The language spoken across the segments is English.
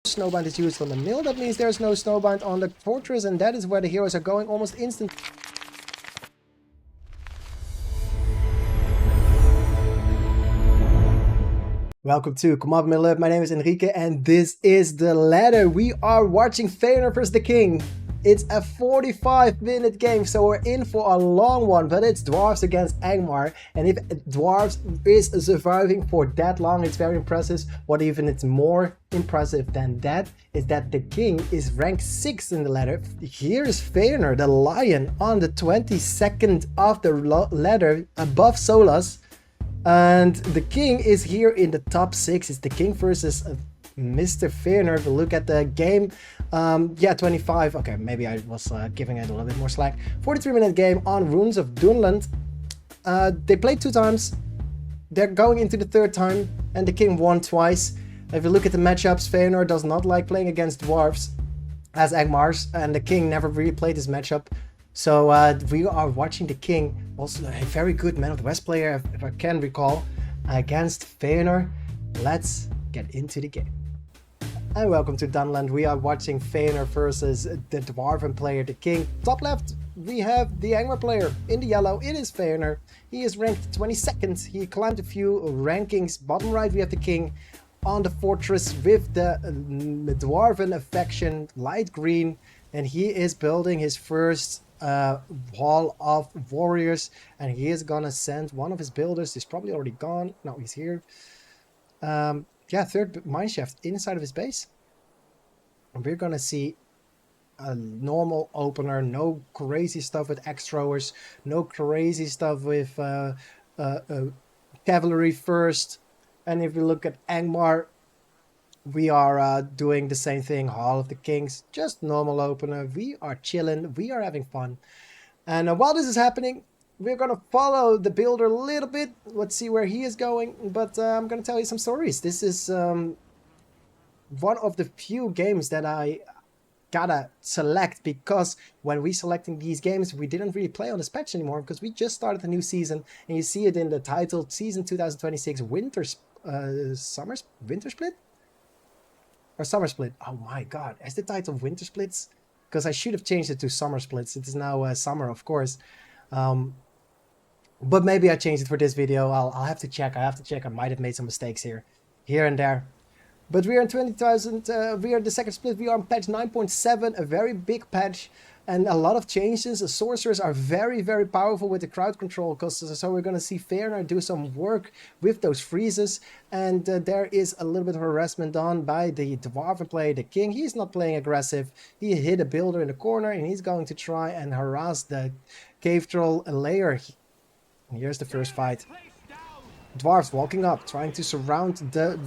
Snowbind is used on the mill. That means there's no snowbind on the fortress, and that is where the heroes are going almost instant. Welcome to Come Up Mill Up. My name is Enrique, and this is the ladder. We are watching Feanor vs the King. It's a 45-minute game, so we're in for a long one, but it's Dwarves against Angmar, and if Dwarves is surviving for that long, it's very impressive. What even it's more impressive than that is that the King is ranked 6th in the ladder. Here is Feanor, the Lion, on the 22nd of the ladder above Solas, and the King is here in the top 6. It's the King versus Mr. Feanor. If we look at the game, yeah, 25. Okay, maybe I was giving it a little bit more slack. 43-minute game on Ruins of Dunland. They played 2 times. They're going into the 3rd time, and the King won twice. If you look at the matchups, Feanor does not like playing against Dwarves as Angmars, and the King never really played this matchup. So we are watching the King, also a very good Man of the West player, if I can recall, against Feanor. Let's get into the game. And welcome to Dunland. We are watching Feanor versus the Dwarven player, the King. Top left, we have the Angmar player. In the yellow, it is Feanor. He is ranked 22nd. He climbed a few rankings. Bottom right, we have the King on the fortress with the Dwarven affection, light green. And he is building his first wall of warriors. And he is gonna send one of his builders. He's probably already gone. No, he's here. Yeah, 3rd mineshaft inside of his base. And we're gonna see a normal opener, no crazy stuff with axe throwers, no crazy stuff with cavalry first. And if we look at Angmar, we are doing the same thing, Hall of the Kings, just normal opener. We are chilling, we are having fun. And while this is happening, we're going to follow the builder a little bit. Let's see where he is going. But I'm going to tell you some stories. This is one of the few games that I gotta select, because when we selecting these games, we didn't really play on this patch anymore because we just started a new season. And you see it in the title, Season 2026 Winter Split? Or Summer Split. Oh my god. Is the title Winter Splits? Because I should have changed it to Summer Splits. It is now summer, of course. But maybe I changed it for this video. I'll have to check. I might have made some mistakes here and there. But we are in 20,000. We are the second split. We are on patch 9.7, a very big patch, and a lot of changes. The sorcerers are very, very powerful with the crowd control. So we're going to see Feanor do some work with those freezes. And there is a little bit of harassment done by the Dwarven player, the King. He's not playing aggressive. He hit a builder in the corner, and he's going to try and harass the cave troll layer. Here's the first fight. Dwarves walking up, trying to surround the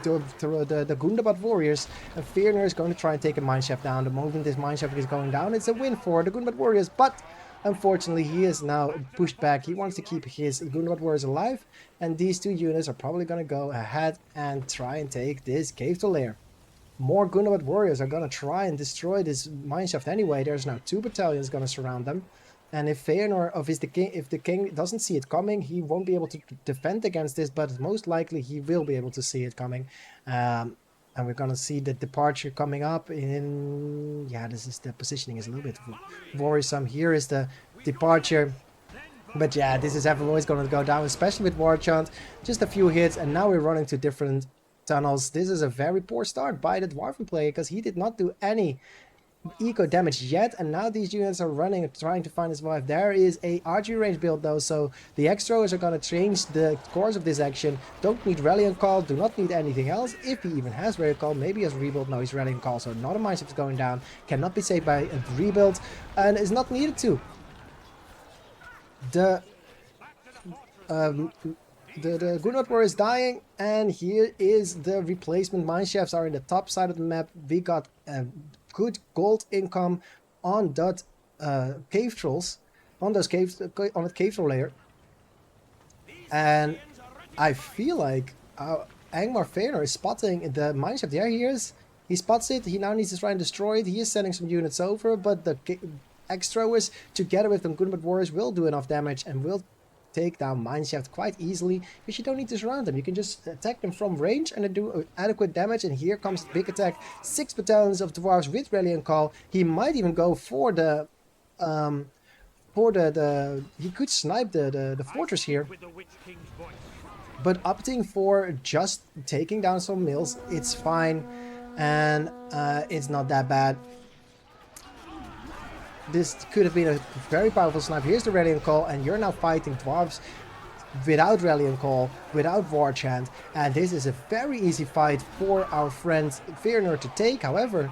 Gundabad warriors, and Feanor is going to try and take a mineshaft down. The moment this mineshaft is going down, it's a win for the Gundabad warriors, but unfortunately he is now pushed back. He wants to keep his Gundabad warriors alive, and these 2 units are probably going to go ahead and try and take this cave to lair. More Gundabad warriors are going to try and destroy this mineshaft anyway. There's now 2 battalions going to surround them. And if Feanor, if the King doesn't see it coming, he won't be able to defend against this, but most likely he will be able to see it coming. And we're going to see the departure coming up in... Yeah, the positioning is a little bit worrisome. Here is the departure. But yeah, this is always going to go down, especially with War Chant. Just a few hits, and now we're running to different tunnels. This is a very poor start by the Dwarven player, because he did not do any eco damage yet, and now these units are running and trying to find his wife. There is a archery range build though, so the X-throwers are going to change the course of this action. Don't need Rallying Call, do not need anything else. If he even has Rallying Call, maybe he has rebuild. No, he's Rallying Call, so not a mineshaft is going down, cannot be saved by a rebuild, and is not needed to. The Gundabad warrior is dying, and here is the replacement. Mineshafts are in the top side of the map. We got good gold income on that cave trolls, on those caves, on the cave troll layer. And I feel like Angmar Feanor is spotting the mineshaft. Yeah, he is. He spots it. He now needs to try and destroy it. He is sending some units over, but the X throwers together with the Gundabad warriors will do enough damage and will take down mineshaft quite easily, because you don't need to surround them. You can just attack them from range and do adequate damage. And here comes the big attack. 6 battalions of dwarves with Rallying Call. He might even go for the he could snipe the fortress here, but opting for just taking down some mills, it's fine, and it's not that bad. This could have been a very powerful snipe. Here's the Rallying Call, and you're now fighting dwarves without Rallying Call, without War Chant, and this is a very easy fight for our friend Feanor to take. However,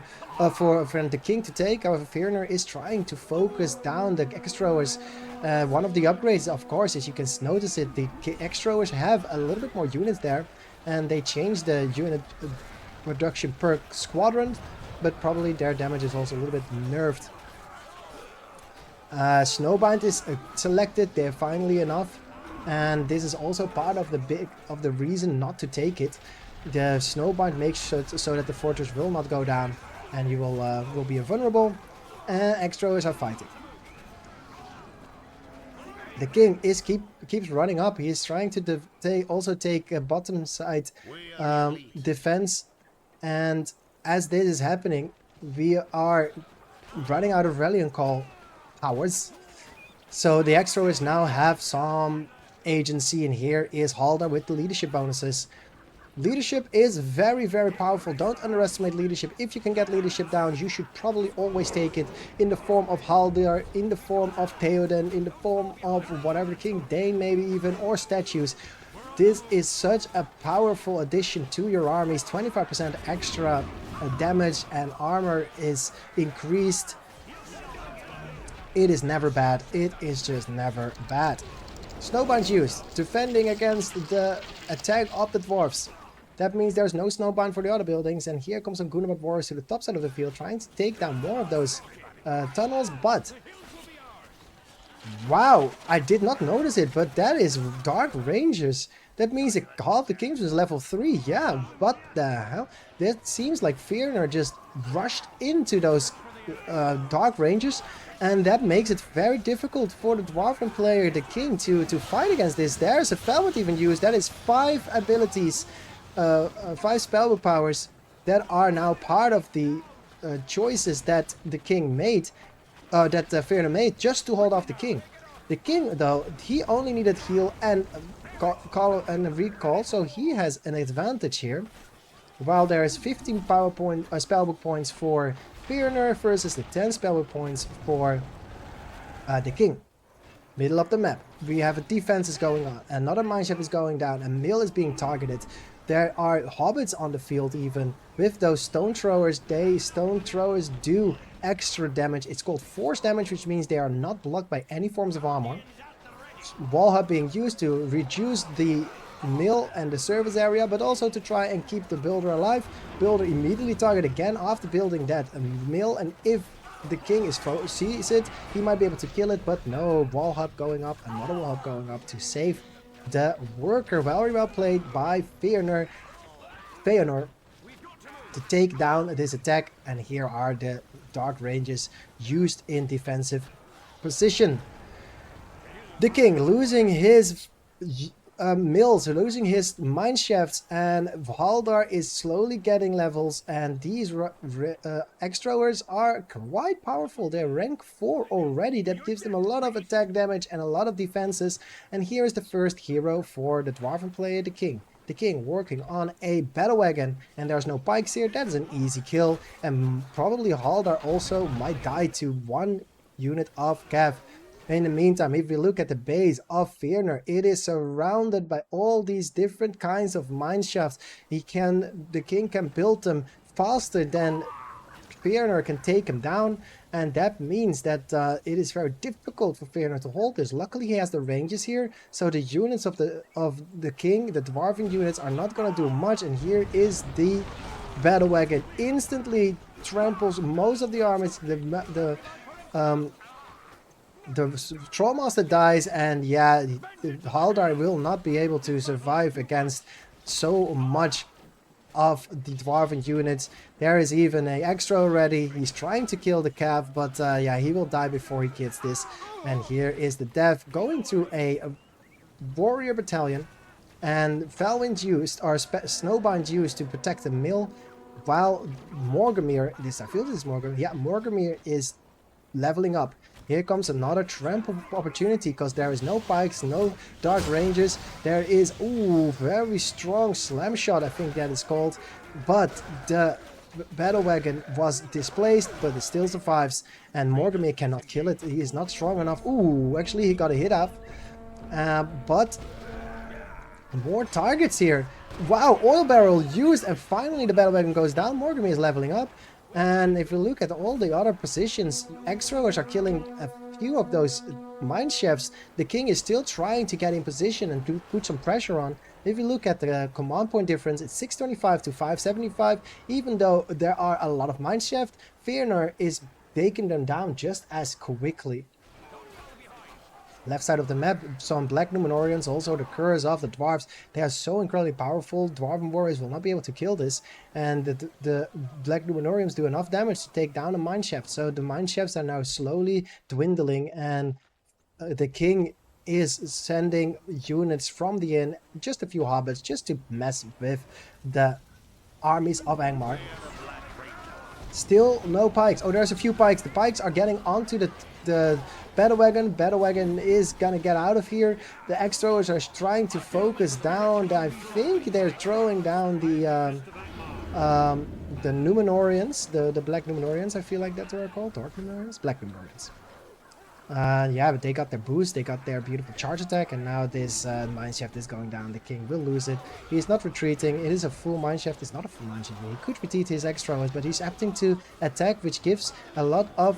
for our friend the King to take. However, Feanor is trying to focus down the X-Throwers. One of the upgrades, of course, as you can notice it, the X-Throwers have a little bit more units there, and they changed the unit reduction per squadron, but probably their damage is also a little bit nerfed. Snowbind is selected there finally enough, and this is also part of the reason not to take it. The Snowbind makes so that the fortress will not go down, and you will be invulnerable. And X-Throwers are fighting. The King keeps running up. He is trying to also take a bottom side defense, and as this is happening, we are running out of Rallying Call powers. So the X-Throwers now have some agency, and here is Haldar with the leadership bonuses. Leadership is very, very powerful. Don't underestimate leadership. If you can get leadership down, you should probably always take it in the form of Haldar, in the form of Theoden, in the form of whatever, King Dane maybe even, or statues. This is such a powerful addition to your armies. 25% extra damage and armor is increased. It is never bad. It is just never bad. Snowbind's used, defending against the attack of the dwarves. That means there's no snowbind for the other buildings, and here comes some Gunnar Dwarves to the top side of the field, trying to take down more of those tunnels, but... Wow, I did not notice it, but that is Dark Rangers. That means half the Kings was level 3, yeah, what the hell? That seems like Feanor just rushed into those Dark Rangers, and that makes it very difficult for the Dwarven player, the King, to fight against this. There's a Felmet even used. That is 5 abilities, 5 spellbook powers that are now part of the choices that the King made, that Feanor made, just to hold off the King. The King, though, he only needed heal and call and recall, so he has an advantage here. While there is 15 spellbook points for Feanor versus the 10 spellbook points for the King. Middle of the map, we have a defense is going on, another mineshaft is going down, a mill is being targeted. There are hobbits on the field even. With those stone throwers, stone throwers do extra damage. It's called force damage, which means they are not blocked by any forms of armor. Wall hub being used to reduce the mill and the service area, but also to try and keep the builder alive. Builder immediately target again after building that mill, and if the King sees it, he might be able to kill it, but no, wall hub going up, another wall hub going up to save the worker. Very well played by Feanor to take down this attack, and here are the Dark Ranges used in defensive position. The King losing his mills, losing his mine shafts, and Haldar is slowly getting levels, and these X-Throwers are quite powerful. They're rank 4 already. That gives them a lot of attack damage and a lot of defenses. And here is the first hero for the Dwarven player, the King. The King working on a battle wagon, and there's no pikes here. That is an easy kill, and probably Haldar also might die to 1 unit of cav. In the meantime, if we look at the base of Feanor, it is surrounded by all these different kinds of mine shafts. The King can build them faster than Feanor can take him down, and that means that it is very difficult for Feanor to hold this. Luckily, he has the ranges here, so the units of the King, the Dwarven units, are not going to do much. And here is the battle wagon, instantly tramples most of the armies. The Trollmaster dies, and yeah, Haldar will not be able to survive against so much of the Dwarven units. There is even a extra already. He's trying to kill the cav, but yeah, he will die before he gets this. And here is the death, going to a warrior battalion, and Felwind used, or Snowbind used to protect the mill, while Morgamir, I feel this is Morgamir, yeah, Morgamir is leveling up. Here comes another trample opportunity, because there is no pikes, no dark ranges. There is, ooh, very strong slam shot, I think that is called. But the battle wagon was displaced, but it still survives. And Morgamir cannot kill it. He is not strong enough. Ooh, actually he got a hit up. But more targets here. Wow, oil barrel used, and finally the battle wagon goes down. Morgamir is leveling up. And if you look at all the other positions, X-Throwers are killing a few of those mine shafts. The king is still trying to get in position and to put some pressure on. If you look at the command point difference, it's 625 to 575. Even though there are a lot of mine shafts, Feanor is taking them down just as quickly. Left side of the map, some Black Numenorians, also the curse of the Dwarves. They are so incredibly powerful. Dwarven warriors will not be able to kill this. And the Black Numenorians do enough damage to take down a mineshaft. So the mineshafts are now slowly dwindling. And the king is sending units from the inn, just a few hobbits, just to mess with the armies of Angmar. Still no pikes. Oh, there's a few pikes. The pikes are getting onto the battle wagon. Battle wagon is gonna get out of here. The X-Throwers are trying to focus down. I think they're throwing down the Numenorians, the Black Numenorians. I feel like that's what they're called. Dark Numenorians? Black Numenorians. Yeah, but they got their boost, they got their beautiful charge attack, and now this mineshaft is going down. The king will lose it. He's not retreating. It is a full mineshaft. It's not a full mineshaft. He could retreat his X-Throwers, but he's opting to attack, which gives a lot of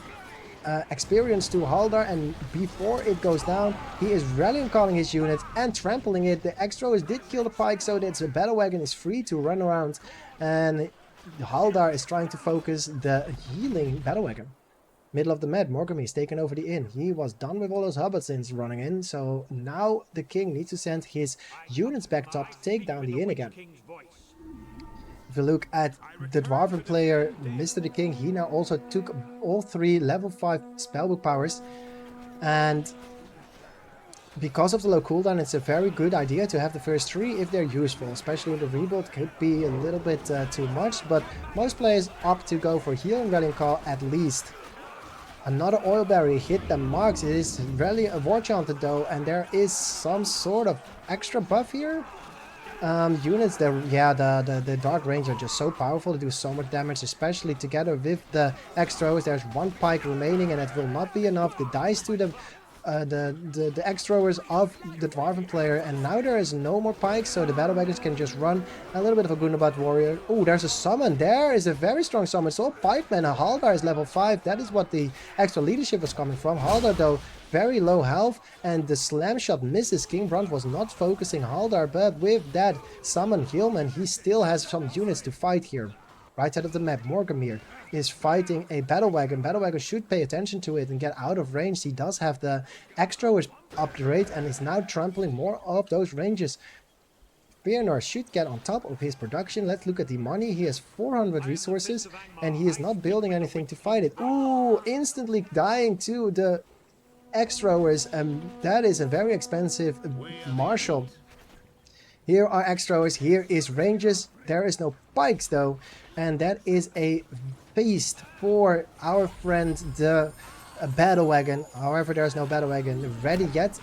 experience to Haldar, and before it goes down, he is rallying calling his units and trampling it. The X-Throwers did kill the pike, so that the battle wagon is free to run around, and Haldar is trying to focus the healing battle wagon. Middle of the map, Morgamir is taking over the inn. He was done with all those hobbits since running in, so now the king needs to send his units back top to take down the inn again. If you look at the Dwarven player, Mr. the King, he now also took all 3 level 5 spellbook powers, and because of the low cooldown, it's a very good idea to have the first 3 if they're useful, especially the rebuild could be a little bit too much, but most players opt to go for heal and rallying call at least. Another oil barrier hit the marks. It is really a war chanted though, and there is some sort of extra buff here. Units that, yeah, the Dark Range are just so powerful. They do so much damage, especially together with the X-Throwers. There's 1 pike remaining, and it will not be enough. The dice to the X-Throwers of the Dwarven player, and now there is no more pikes, so the battle wagons can just run. A little bit of a Gunabat warrior. Oh, there's a summon. There is a very strong summon. It's all pikemen. Haldar is level 5. That is what the extra leadership was coming from. Haldar, though, very low health, and the slam shot misses. King Brand was not focusing Haldar, but with that summon Hillman, he still has some units to fight here. Right side of the map, Morgamir is fighting a battle wagon. Battle wagon should pay attention to it and get out of range. He does have the X-Throwers upgrade and is now trampling more of those ranges. Feanor should get on top of his production. Let's look at the money. He has 400 resources and he is not building anything to fight it. Ooh, instantly dying to the X-Throwers. That is a very expensive marshal. Here are X-Throwers, here is ranges, there is no pikes though, and that is a feast for our friend the battle wagon. However, there is no battle wagon ready yet.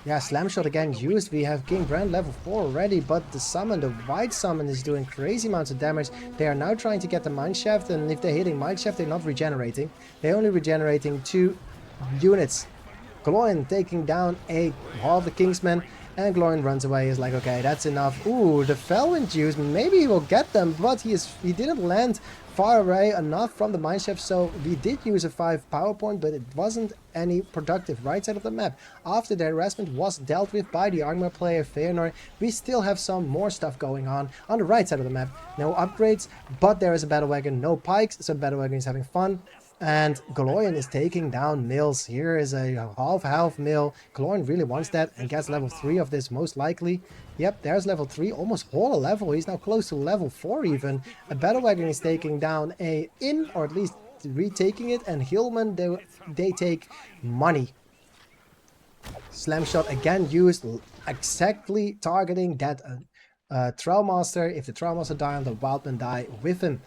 Yeah, slam shot again used. We have King Brand level 4 already, but the summon, the white summon, is doing crazy amounts of damage. They are now trying to get the mineshaft, and if they're hitting mineshaft, they're not regenerating. They're only regenerating 2 units. Gloin taking down a Hall of the Kingsmen. And Gloin runs away. He's like, okay, that's enough. Ooh, the Felwind juice. Maybe he will get them, but he didn't land far away enough from the mineshaft. So we did use a 5 power point, but it wasn't any productive. Right side of the map. After the harassment was dealt with by the Angmar player Feanor, we still have some more stuff going on the right side of the map. No upgrades, but there is a battle wagon, no pikes, so the battle wagon is having fun. And Gloin is taking down mills. Here is a half mill. Gloin really wants that and gets level 3 of this most likely. Yep, there's level 3, almost whole a level. He's now close to level 4 even. A battle wagon is taking down a inn, or at least retaking it. And Hillman, they take money. Slam shot again used, exactly targeting that Trailmaster. If the Trailmaster dies, the Wildman die with him.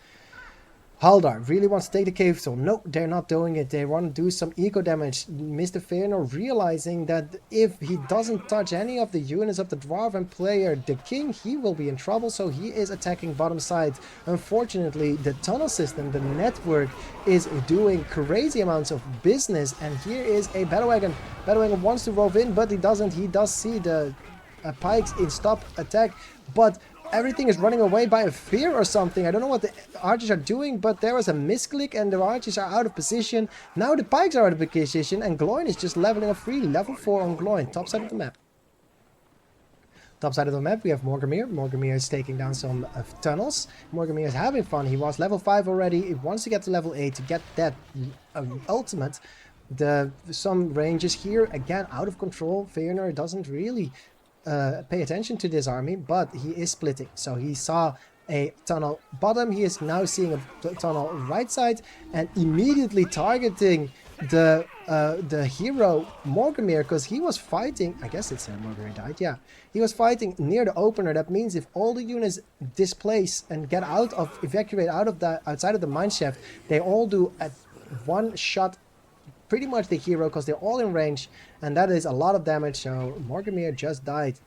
Haldar really wants to take the cave, so no, they're not doing it. They want to do some eco damage. Mr. Feanor realizing that if he doesn't touch any of the units of the Dwarven player, the king, he will be in trouble, so he is attacking bottom side. Unfortunately, the tunnel system, the network, is doing crazy amounts of business, and here is a Battle Wagon. Battle Wagon wants to rove in, but he doesn't. He does see the pikes in stop attack, but everything is running away by a fear or something. I don't know what the archers are doing, but there was a misclick and the archers are out of position. Now the pikes are out of position and Gloin is just leveling up freely. Level 4 on Gloin, top side of the map. Top side of the map we have Morgamir. Morgamir is taking down some tunnels. Morgamir is having fun. He was level 5 already. He wants to get to level 8 to get that ultimate. Some ranges here, again, out of control. Feanor doesn't really pay attention to this army, but he is splitting. So he saw a tunnel bottom, he is now seeing a tunnel right side and immediately targeting the hero Morgamir, because he was fighting, I guess it's Morgamir died, yeah. He was fighting near the opener. That means if all the units displace and get evacuate out of the outside of the mineshaft, they all do at one shot pretty much the hero, because they're all in range, and that is a lot of damage. So Morgamir just died.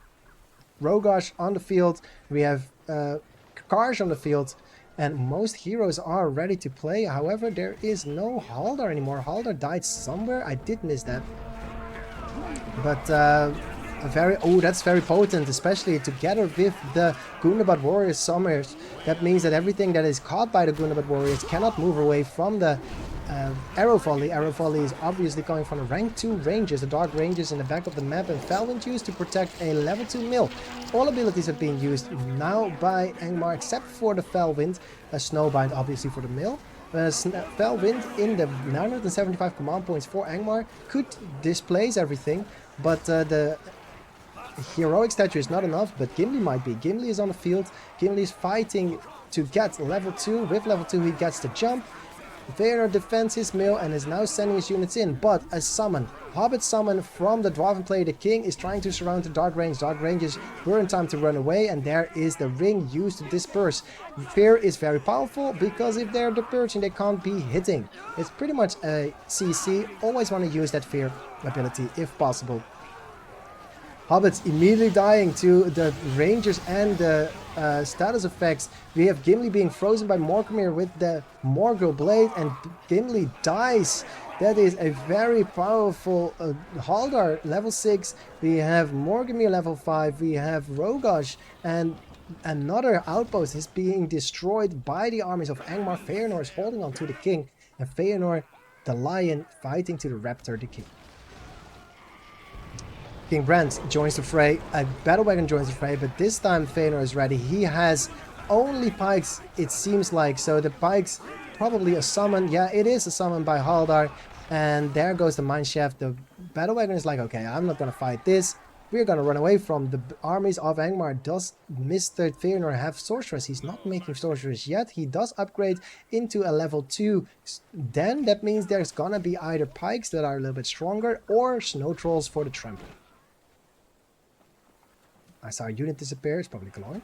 Rogosh on the field, we have Karj on the field, and most heroes are ready to play. However, there is no Haldar anymore. Haldar died somewhere, I did miss that. But that's very potent, especially together with the Gundabad Warriors Summers. That means that everything that is caught by the Gundabad Warriors cannot move away from the arrow volley. Arrow volley is obviously coming from the rank 2 ranges, the dark ranges in the back of the map, and Felwind used to protect a level 2 mill. All abilities are being used now by Angmar except for the Felwind, a Snowbind obviously for the mill. Felwind in the 975 command points for Angmar could displace everything, but the heroic statue is not enough, but Gimli might be. Gimli is on the field. Gimli is fighting to get level 2. With level 2 he gets the jump. Feanor defends his mill and is now sending his units in, but a summon, Hobbit summon from the Dwarven player, the King, is trying to surround the dark range. Dark ranges were in time to run away, and there is the ring used to disperse. Fear is very powerful, because if they're dispersing, they can't be hitting. It's pretty much a CC, always want to use that fear ability if possible. Hobbits immediately dying to the rangers and the status effects. We have Gimli being frozen by Morgamir with the Morgul blade, and Gimli dies. That is a very powerful Haldar level 6. We have Morgamir level 5. We have Rogosh, and another outpost is being destroyed by the armies of Angmar. Feanor is holding on to the King, and Feanor, the lion, fighting to the raptor, the King. King Brand joins the fray, a battle wagon joins the fray, but this time Feanor is ready. He has only pikes, it seems like, so the pikes, probably a summon. Yeah, it is a summon by Haldar, and there goes the mineshaft. The battle wagon is like, okay, I'm not gonna fight this. We're gonna run away from the armies of Angmar. Does Mr. Feanor have sorceress? He's not making sorceress yet. He does upgrade into a level 2. Then that means there's gonna be either pikes that are a little bit stronger or snow trolls for the trample. I saw a unit disappear, it's probably Gloin.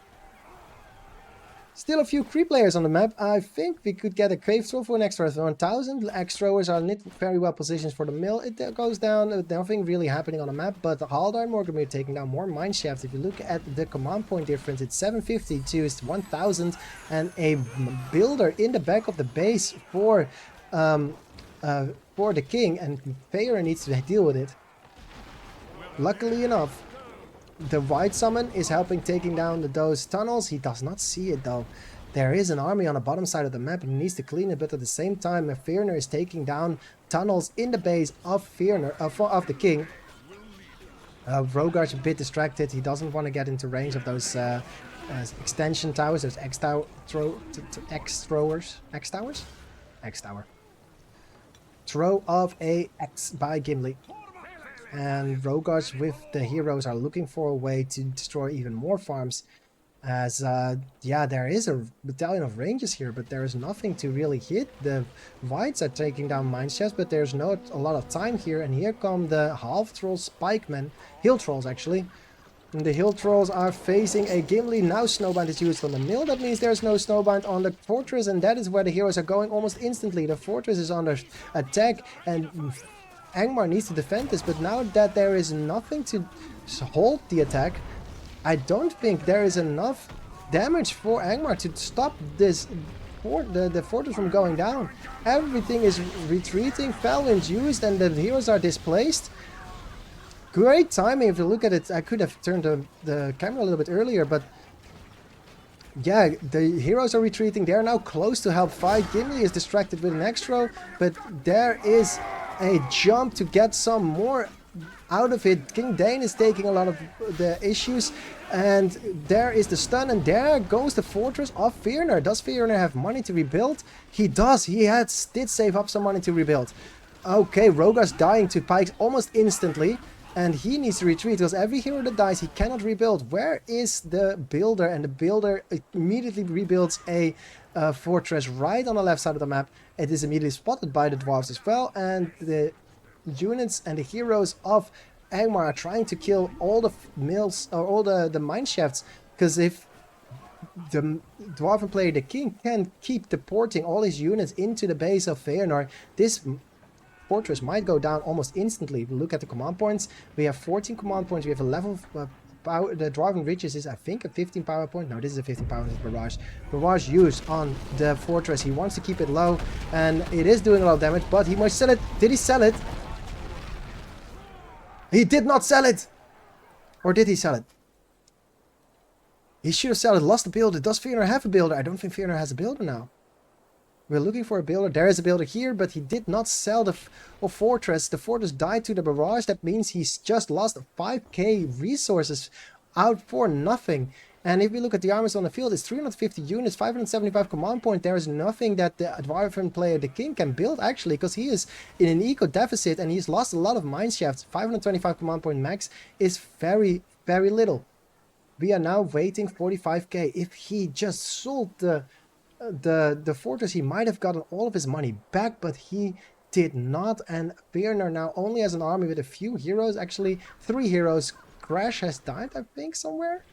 Still a few creep layers on the map. I think we could get a cave throw for an extra 1000. Axe throwers are not very well positioned for the mill. It goes down, nothing really happening on the map, but Haldar and Morgamir taking down more mineshaft. If you look at the command point difference, it's 750 to 1000, and a builder in the back of the base for the King, and Feanor needs to deal with it. Luckily enough, the white summon is helping taking down those tunnels. He does not see it though. There is an army on the bottom side of the map. He needs to clean it, but at the same time, Feanor is taking down tunnels in the base of Feanor, of the King. Rogar's a bit distracted. He doesn't want to get into range of those extension towers, those X throwers. X towers? X tower. Throw of a X by Gimli. And Rogosh with the heroes are looking for a way to destroy even more farms. As yeah, there is a battalion of rangers here, but there is nothing to really hit. The Whites are taking down mineshafts, but there's not a lot of time here. And here come the half trolls, pikemen, hill trolls actually. And the hill trolls are facing a Gimli. Now snowbind is used on the mill. That means there's no snowbind on the fortress, and that is where the heroes are going almost instantly. The fortress is under attack, and Angmar needs to defend this. But now that there is nothing to hold the attack, I don't think there is enough damage for Angmar to stop this the fortress from going down. Everything is retreating, fell winds used, and the heroes are displaced. Great timing if you look at it. I could have turned the camera a little bit earlier, but yeah, the heroes are retreating. They're now close to help fight. Gimli is distracted with an extra, but there is a jump to get some more out of it. King Dane is taking a lot of the issues, and there is the stun, and there goes the fortress of Feanor. Does Feanor have money to rebuild? He does. He did save up some money to rebuild. Okay, Rogar's dying to pikes almost instantly, and he needs to retreat because every hero that dies he cannot rebuild. Where is the builder? And the builder immediately rebuilds a fortress right on the left side of the map. It is immediately spotted by the dwarves as well, and the units and the heroes of Angmar are trying to kill all the mills or all the mine shafts, because if the Dwarven player, the king, can keep deporting all his units into the base of Feanor, this fortress might go down almost instantly. We look at the command points. We have 14 command points. We have a level of power. The Dwarven Riches is, I think, a 15 power point. No, this is a 15 power point. Barrage. Barrage used on the fortress. He wants to keep it low, and it is doing a lot of damage, but he might sell it. Did he sell it? He did not sell it! Or did he sell it? He should have sold it. Lost the builder. Does Feanor have a builder? I don't think Feanor has a builder now. We're looking for a builder. There is a builder here, but he did not sell the fortress. The fortress died to the barrage. That means he's just lost 5k resources out for nothing. And if we look at the armies on the field, it's 350 units, 575 command point. There is nothing that the Dwarven player, the king, can build actually, because he is in an eco deficit and he's lost a lot of mine shafts. 525 command point max is very, very little. We are now waiting 45k. If he just sold the fortress, he might have gotten all of his money back, but he did not. And Feanor now only has an army with a few heroes, actually 3 heroes. Crash has died, I think, somewhere.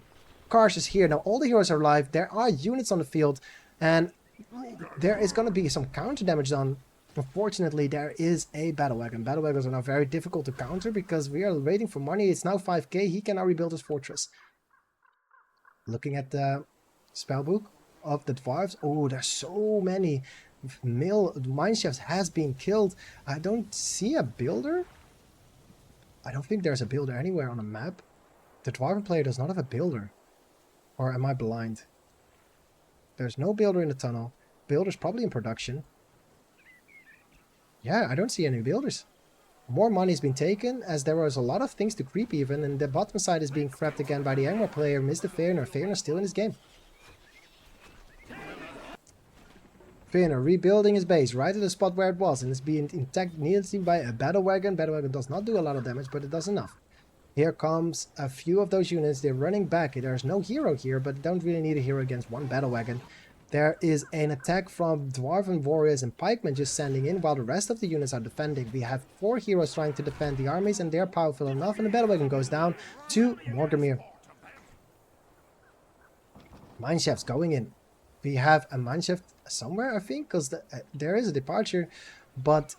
Karsh is here. Now all the heroes are alive. There are units on the field, and there is going to be some counter damage done. Unfortunately, there is a battle wagon. Battle wagons are now very difficult to counter because we are waiting for money. It's now 5k. He can now rebuild his fortress. Looking at the spellbook of the dwarves. Oh, there's so many. Mineshafts has been killed. I don't see a builder. I don't think there's a builder anywhere on the map. The Dwarven player does not have a builder. Or am I blind? There's no builder in the tunnel. Builder's probably in production. Yeah, I don't see any builders. More money has been taken, as there was a lot of things to creep even, and the bottom side is being crept again by the Angmar player, Mr. Feanor. Feanor still in his game. Feanor rebuilding his base right at the spot where it was, and it's being attacked needlessly by a battle wagon. Battle wagon does not do a lot of damage, but it does enough. Here comes a few of those units. They're running back. There's no hero here, but don't really need a hero against one battle wagon. There is an attack from Dwarven warriors and pikemen just sending in while the rest of the units are defending. We have 4 heroes trying to defend the armies, and they're powerful enough, and the battle wagon goes down to Morgamir. Mineshafts going in. We have a mineshaft somewhere, I think, because there is a departure, but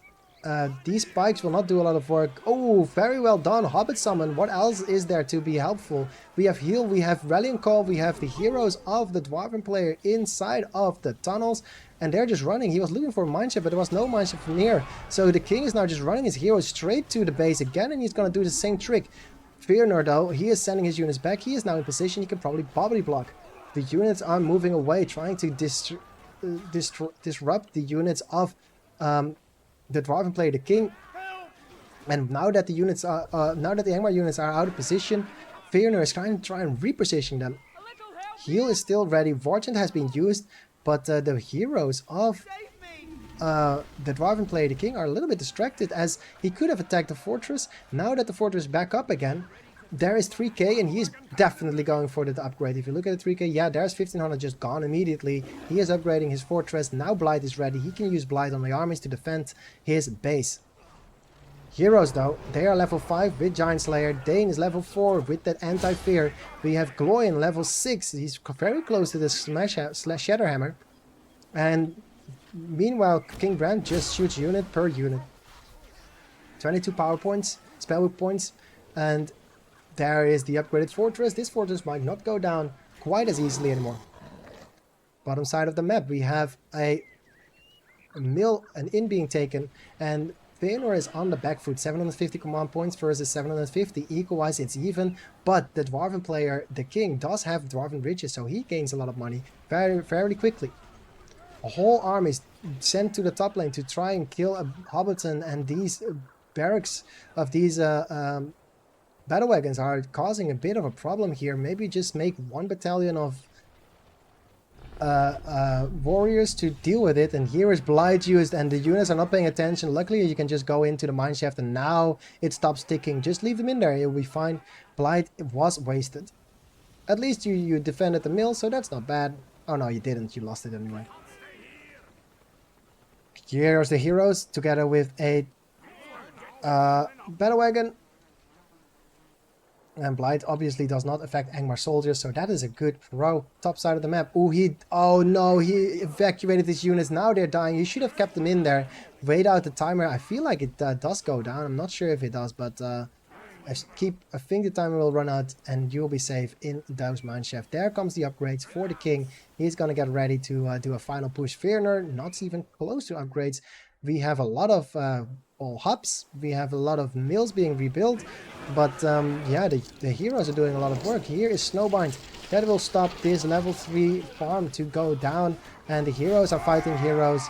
these spikes will not do a lot of work. Oh, very well done, Hobbit Summon. What else is there to be helpful? We have heal, we have rallying call, we have the heroes of the Dwarven player inside of the tunnels, and they're just running. He was looking for a mineshaft, but there was no mineshaft near. So the king is now just running his heroes straight to the base again, and he's going to do the same trick. Feanor, though, he is sending his units back. He is now in position. He can probably body block. The units are moving away, trying to disrupt the units of the Dwarven player, the king. And now that the units are, now that the Angmar units are out of position, Feanor is trying to reposition them. Heal is still ready. Vorgent has been used, but the heroes of the Dwarven player, the king, are a little bit distracted, as he could have attacked the fortress. Now that the fortress is back up again, there is 3k and he's definitely going for the upgrade. If you look at the 3k, yeah, there's 1500 just gone immediately. He is upgrading his fortress. Now Blight is ready. He can use Blight on the armies to defend his base. Heroes though, they are level 5 with Giant Slayer. Dane is level 4 with that anti-fear. We have Gloin level 6. He's very close to the Shatterhammer. And meanwhile, King Brand just shoots unit per unit. 22 power points, spellbook points, and there is the upgraded fortress. This fortress might not go down quite as easily anymore. Bottom side of the map, we have a mill, an inn being taken, and Feanor is on the back foot. 750 command points versus 750. Equal-wise, it's even, but the Dwarven player, TheKing, does have Dwarven riches, so he gains a lot of money fairly quickly. A whole army is sent to the top lane to try and kill a Hobbiton, and these barracks of these battle wagons are causing a bit of a problem here. Maybe just make one battalion of warriors to deal with it, and here is Blight used and the units are not paying attention. Luckily you can just go into the mineshaft and now it stops ticking. Just leave them in there, you'll be fine. Blight was wasted. At least you defended the mill, so that's not bad. Oh no, you didn't, you lost it anyway. Here's the heroes together with a battle wagon. And Blight obviously does not affect Angmar soldiers, so that is a good throw. Top side of the map. Oh no, he evacuated his units. Now they're dying. You should have kept them in there. Wait out the timer. I feel like it does go down. I'm not sure if it does, but I think the timer will run out and you'll be safe in those mineshaft. There comes the upgrades for the king. He's gonna get ready to do a final push. Feanor, not even close to upgrades. We have a lot of all hubs. We have a lot of mills being rebuilt. But yeah, the heroes are doing a lot of work. Here is Snowbind. That will stop this level 3 farm to go down. And the heroes are fighting heroes.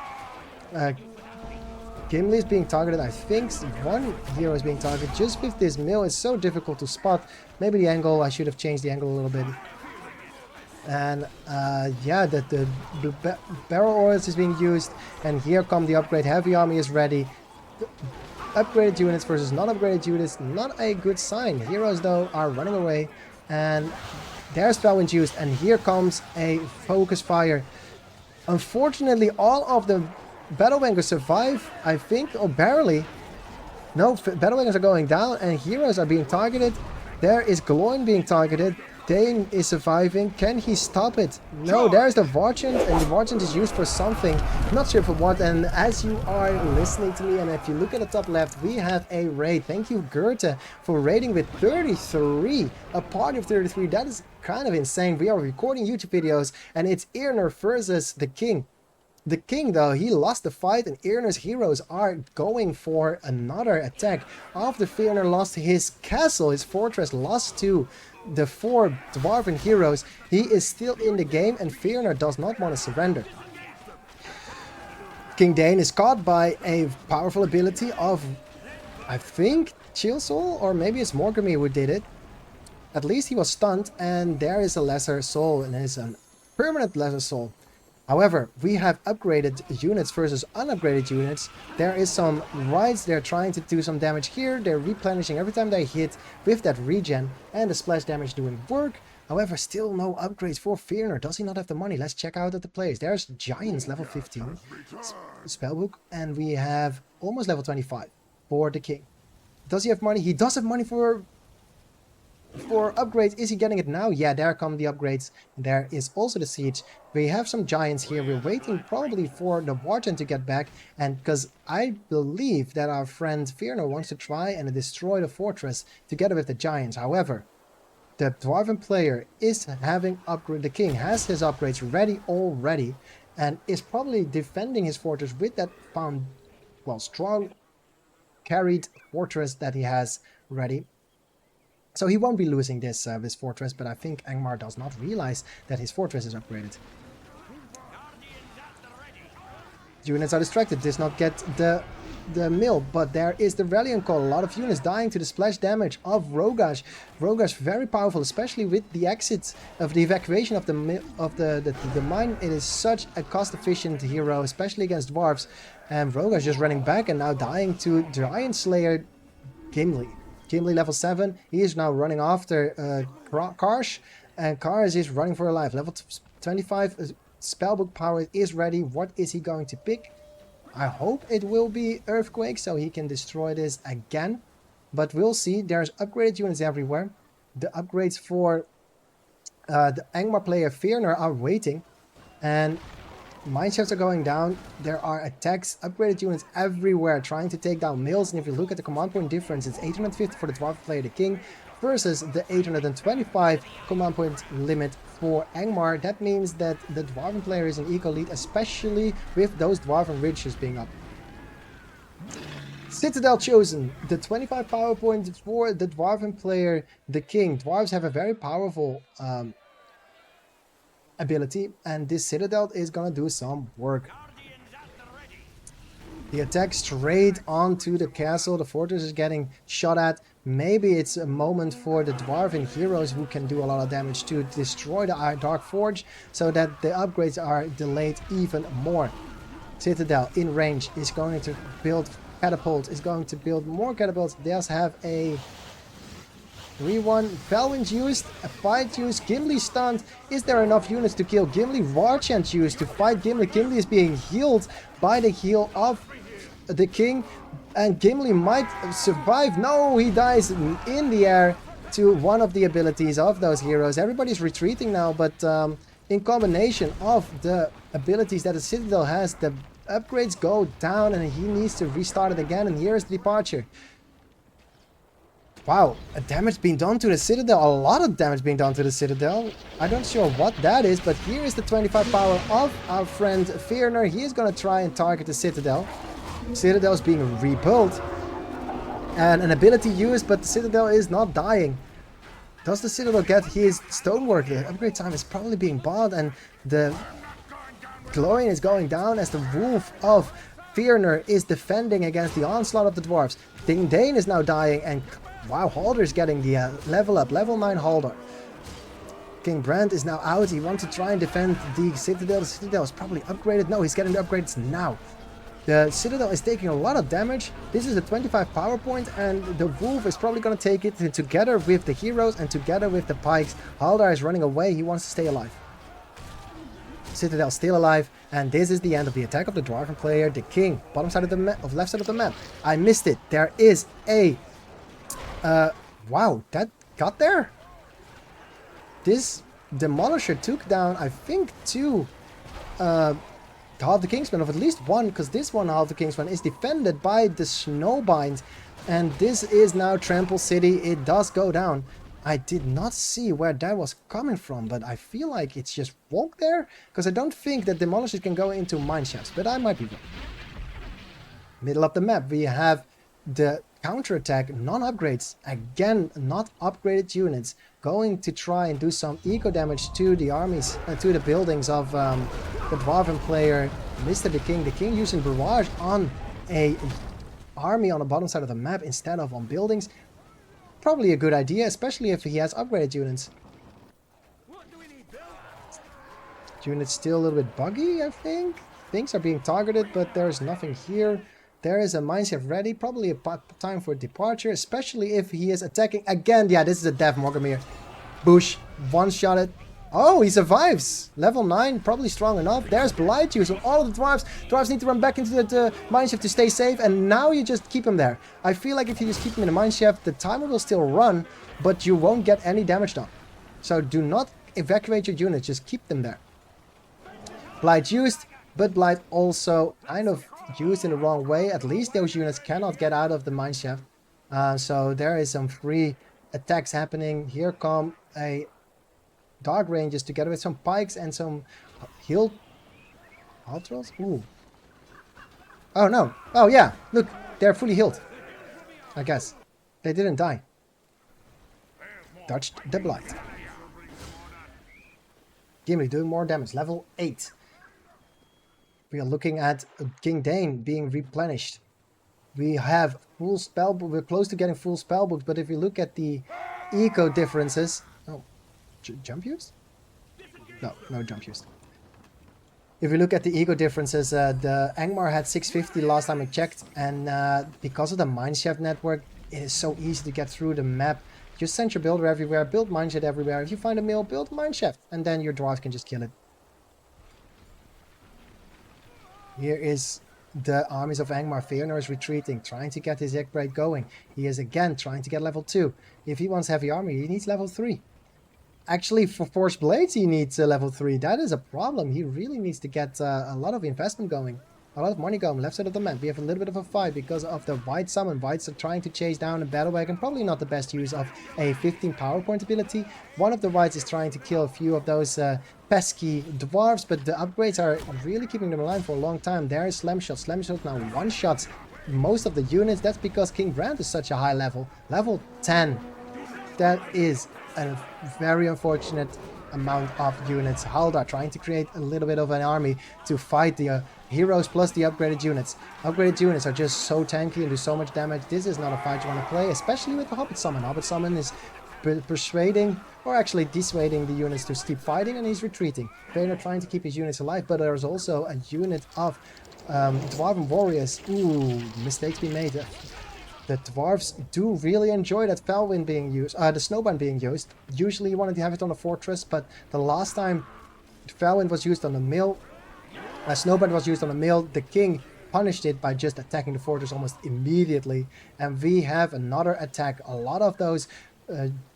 Gimli is being targeted. I think one hero is being targeted. Just with this mill, it's so difficult to spot. Maybe the angle, I should have changed the angle a little bit. And yeah, the barrel oils is being used. And here come the upgrade. Heavy army is ready. Upgraded units versus non-upgraded units, not a good sign. Heroes though are running away, and there's spellwind used, and here comes a focus fire. Unfortunately, all of the battle wagons survive, I think, or barely. No, battle wagons are going down, and heroes are being targeted. There is Gloin being targeted. Dane is surviving. Can he stop it? No, there's the Vargent, and the Vargent is used for something. Not sure for what. And as you are listening to me, and if you look at the top left, we have a raid. Thank you, Goethe, for raiding with 33. A party of 33. That is kind of insane. We are recording YouTube videos, and it's Feanor versus TheKing. TheKing, though, he lost the fight, and Feanor's heroes are going for another attack. After Feanor lost his castle, his fortress, lost to the 4 Dwarven heroes, he is still in the game, and Feanor does not want to surrender. King Dane is caught by a powerful ability of, I think, Chill Soul, or maybe it's Morgami who did it. At least he was stunned, and there is a lesser soul, and it is a permanent lesser soul. However, we have upgraded units versus unupgraded units. There is some rights, they're trying to do some damage here. They're replenishing every time they hit with that regen, and the splash damage doing work. However, still no upgrades for Feanor. Does he not have the money? Let's check out at the place. There's Giants level 15 spellbook, and we have almost level 25 for TheKing. Does he have money? He does have money for upgrades. Is he getting it now? Yeah, there come the upgrades. There is also the siege. We have some giants here. We're waiting probably for the Warden to get back, and because I believe that our friend Feanor wants to try and destroy the fortress together with the giants. However, the Dwarven player is having upgrade. TheKing has his upgrades ready already, and is probably defending his fortress with that strong carried fortress that he has ready. So he won't be losing this fortress, but I think Angmar does not realize that his fortress is upgraded. Units are distracted, does not get the mill, but there is the rallying call. A lot of units dying to the splash damage of Rogash. Rogash very powerful, especially with the exit of the evacuation of the mine. It is such a cost-efficient hero, especially against dwarves. And Rogash just running back and now dying to Giant Slayer Gimli. Gimli level 7. He is now running after Karsh. And Karsh is running for a life. Level 25 spellbook power is ready. What is he going to pick? I hope it will be Earthquake so he can destroy this again. But we'll see. There's upgraded units everywhere. The upgrades for the Angmar player Feanor are waiting. And mineshafts are going down. There are attacks, upgraded units everywhere trying to take down mills. And if you look at the command point difference, it's 850 for the Dwarven player TheKing versus the 825 command point limit for Angmar. That means that the Dwarven player is an eco lead, especially with those Dwarven ridges being up. Citadel chosen, the 25 power points for the Dwarven player TheKing. Dwarves have a very powerful ability, and this Citadel is gonna do some work. The attack straight onto the castle. The fortress is getting shot at. Maybe it's a moment for the Dwarven heroes who can do a lot of damage to destroy the Dark Forge so that the upgrades are delayed even more. Citadel in range is going to build catapults, is going to build more catapults. They also have a 3-1, Felwin's used, a fight used, Gimli stunned. Is there enough units to kill Gimli? Warchant used to fight Gimli. Gimli is being healed by the heal of TheKing, and Gimli might survive. No, he dies in the air to one of the abilities of those heroes. Everybody's retreating now, but in combination of the abilities that the Citadel has, the upgrades go down and he needs to restart it again, and here's the departure. Wow, a damage being done to the Citadel, a lot of damage being done to the Citadel. I don't sure what that is, but here is the 25 power of our friend Feanor. He is going to try and target the Citadel. Citadel is being rebuilt and an ability used, but the Citadel is not dying. Does the Citadel get his stonework? The upgrade time is probably being bought, and the glowing is going down as the wolf of Feanor is defending against the onslaught of the dwarves. Dane is now dying, and wow, Halder is getting the level up, level 9 Halder. King Brand is now out. He wants to try and defend the Citadel. The Citadel is probably upgraded. No, he's getting the upgrades now. The Citadel is taking a lot of damage. This is a 25 power point, and the Wolf is probably going to take it together with the heroes and together with the pikes. Haldar is running away. He wants to stay alive. Citadel still alive, and this is the end of the attack of the Dwarven player TheKing. Bottom side of the map, of left side of the map. I missed it. There is a wow, that got there. This Demolisher took down, I think, two Half the Kingsman, of at least one, because this one, Half the Kingsman, is defended by the Snowbind, and this is now Trample City. It does go down. I did not see where that was coming from, but I feel like it's just walked there, because I don't think that Demolishers can go into Mineshafts, but I might be wrong. Middle of the map, we have the counterattack, non-upgrades, again, not upgraded units, going to try and do some eco damage to the armies, to the buildings of the Dwarven player, Mr. TheKing. TheKing using Barrage on a army on the bottom side of the map instead of on buildings. Probably a good idea, especially if he has upgraded units. Units still a little bit buggy, I think. Things are being targeted, but there's nothing here. There is a mineshaft ready, probably a time for departure, especially if he is attacking again. Yeah, this is a Dev Morgamir. Bush, one-shot it. Oh, he survives. Level 9, probably strong enough. There's Blight use on all of the Dwarves. Dwarves need to run back into the mineshaft to stay safe, and now you just keep him there. I feel like if you just keep him in the mineshaft, the timer will still run, but you won't get any damage done. So do not evacuate your units, just keep them there. Blight used, but Blight also kind of used in the wrong way. At least those units cannot get out of the mineshaft. So there is some free attacks happening. Here come a Dark Rangers together with some pikes and some healed Ultras. Ooh. Oh no. Oh yeah. Look, they're fully healed. I guess. They didn't die. Dodged the Blight. Gimli doing more damage. Level 8. We are looking at King Dane being replenished. We have full spellbook. We're close to getting full spellbooks, but if you look at the eco differences... Oh, jump used? No, no jump used. If you look at the eco differences, the Angmar had 650 last time I checked, and because of the mineshaft network, it is so easy to get through the map. Just send your builder everywhere, build mineshaft everywhere. If you find a mill, build a mineshaft, and then your dwarves can just kill it. Here is the armies of Angmar. Feanor is retreating, trying to get his egg braid going. He is again trying to get level 2. If he wants heavy army, he needs level 3. Actually, for Force Blades, he needs level 3. That is a problem. He really needs to get a lot of investment going. A lot of money going. Left side of the map, we have a little bit of a fight because of the white summon. Whites are trying to chase down a battle wagon. Probably not the best use of a 15 power point ability. One of the whites is trying to kill a few of those pesky dwarves, but the upgrades are really keeping them alive for a long time. There is Slam Shot. Slam Shot now one-shots most of the units. That's because King Brand is such a high level. Level 10. That is a very unfortunate amount of units. Haldar trying to create a little bit of an army to fight the heroes plus the upgraded units. Upgraded units are just so tanky and do so much damage. This is not a fight you want to play, especially with the Hobbit Summon. Hobbit Summon is persuading, or actually dissuading the units to keep fighting, and he's retreating. Feanor trying to keep his units alive, but there's also a unit of Dwarven warriors. Ooh, mistakes being made. The dwarves do really enjoy that Felwind being used, the Snowbind being used. Usually you wanted to have it on a fortress, but the last time Felwind was used on a mill, Snowbind was used on a mill, the king punished it by just attacking the fortress almost immediately. And we have another attack. A lot of those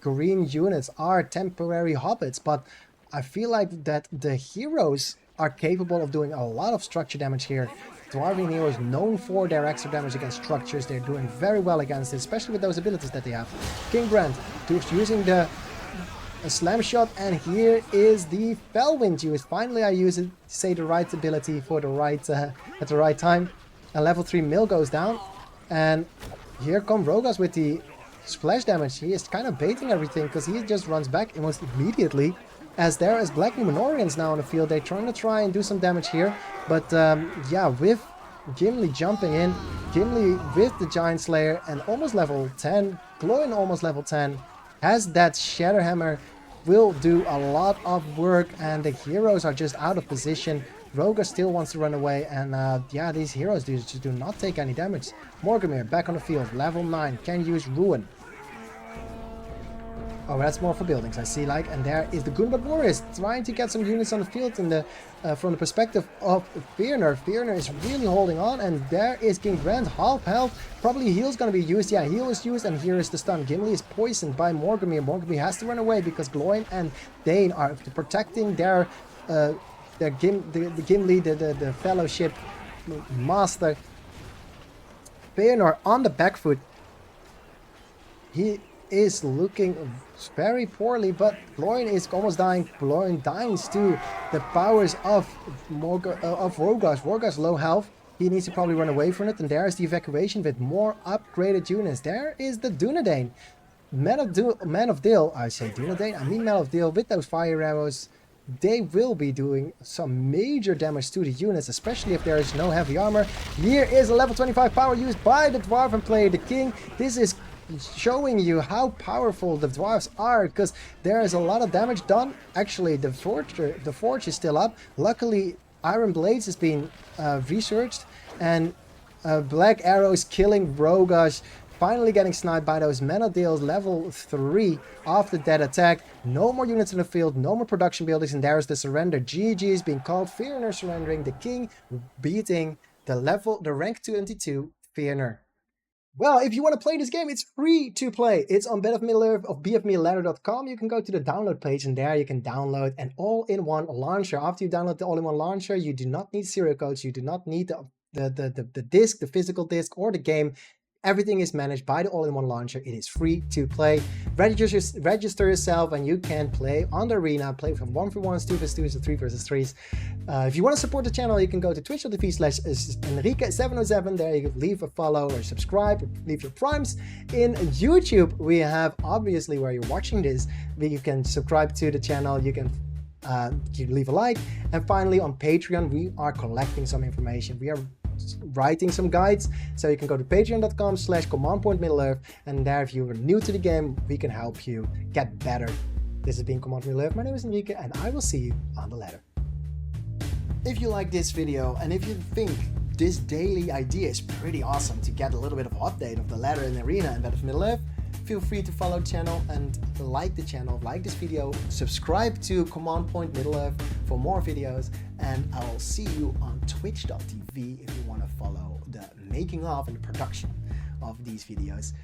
green units are temporary hobbits, but I feel like that the heroes are capable of doing a lot of structure damage here. Dwarven heroes known for their extra damage against structures. They're doing very well against it, especially with those abilities that they have. King Brand using the Slam Shot, and here is the Felwind used. Finally I use it to say the right ability for the right at the right time. A level 3 mill goes down, and here come Rogas with the splash damage. He is kind of baiting everything because he just runs back almost immediately. As there is Black Numenorians now on the field, they're trying to try and do some damage here. But yeah, with Gimli jumping in, Gimli with the Giant Slayer and almost level 10, Gloin almost level 10, has that Shatter Hammer, will do a lot of work, and the heroes are just out of position. Roga still wants to run away, and yeah, these heroes just do not take any damage. Morgamir back on the field, level 9, can use Ruin. Oh, that's more for buildings, I see, like, and there is the Gunbad Warriors trying to get some units on the field in the from the perspective of Feanor. Feanor is really holding on, and there is King Brand, half health. Probably heal's gonna be used. Yeah, heal is used, and here is the stun. Gimli is poisoned by Morgamir. Morgamir has to run away because Gloin and Dane are protecting their Gimli, the Fellowship Master. Feanor on the back foot. He is looking very poorly, but Gloin is almost dying. Gloin dying to the powers of Rogas. Rogas low health. He needs to probably run away from it, and there is the evacuation with more upgraded units. There is the Dunedain. Man of Dil, I say Dunedain, I mean Man of Dil with those fire arrows. They will be doing some major damage to the units, especially if there is no heavy armor. Here is a level 25 power used by the Dwarven player, the King. This is showing you how powerful the dwarves are, because there is a lot of damage done. Actually, the forge is still up. Luckily, Iron Blades has been researched, and Black Arrows killing Rogas, finally getting sniped by those Menadils level 3 after that attack. No more units in the field, no more production buildings, and there's the surrender. GG is being called. Feanor surrendering, the King beating the rank 22 Feanor. Well, if you want to play this game, it's free to play. It's on BFME of BFMEladder.com. You can go to the download page, and there you can download an all-in-one launcher. After you download the all-in-one launcher, you do not need serial codes. You do not need the disc, the physical disc, or the game. Everything is managed by the all-in-one launcher. It is free to play. Register yourself, and you can play on the arena. Play from 1v1s, 2v2s, and 3v3s. If you want to support the channel, you can go to twitch.tv/Enrique707. There you can leave a follow or subscribe, or leave your primes. In YouTube, we have, obviously, where you're watching this, you can subscribe to the channel. You can leave a like. And finally, on Patreon, we are collecting some information. We are writing some guides, so you can go to patreon.com/command.middle-earth, and there, if you are new to the game, we can help you get better. This has been Command Middle-earth. My name is Enrique, and I will see you on the ladder. If you like this video, and if you think this daily idea is pretty awesome to get a little bit of update of the ladder and arena in Battle of Middle-earth, feel free to follow the channel and like the channel, like this video, subscribe to Command Point Middle-earth for more videos, and I will see you on twitch.tv if you want to follow the making of and the production of these videos.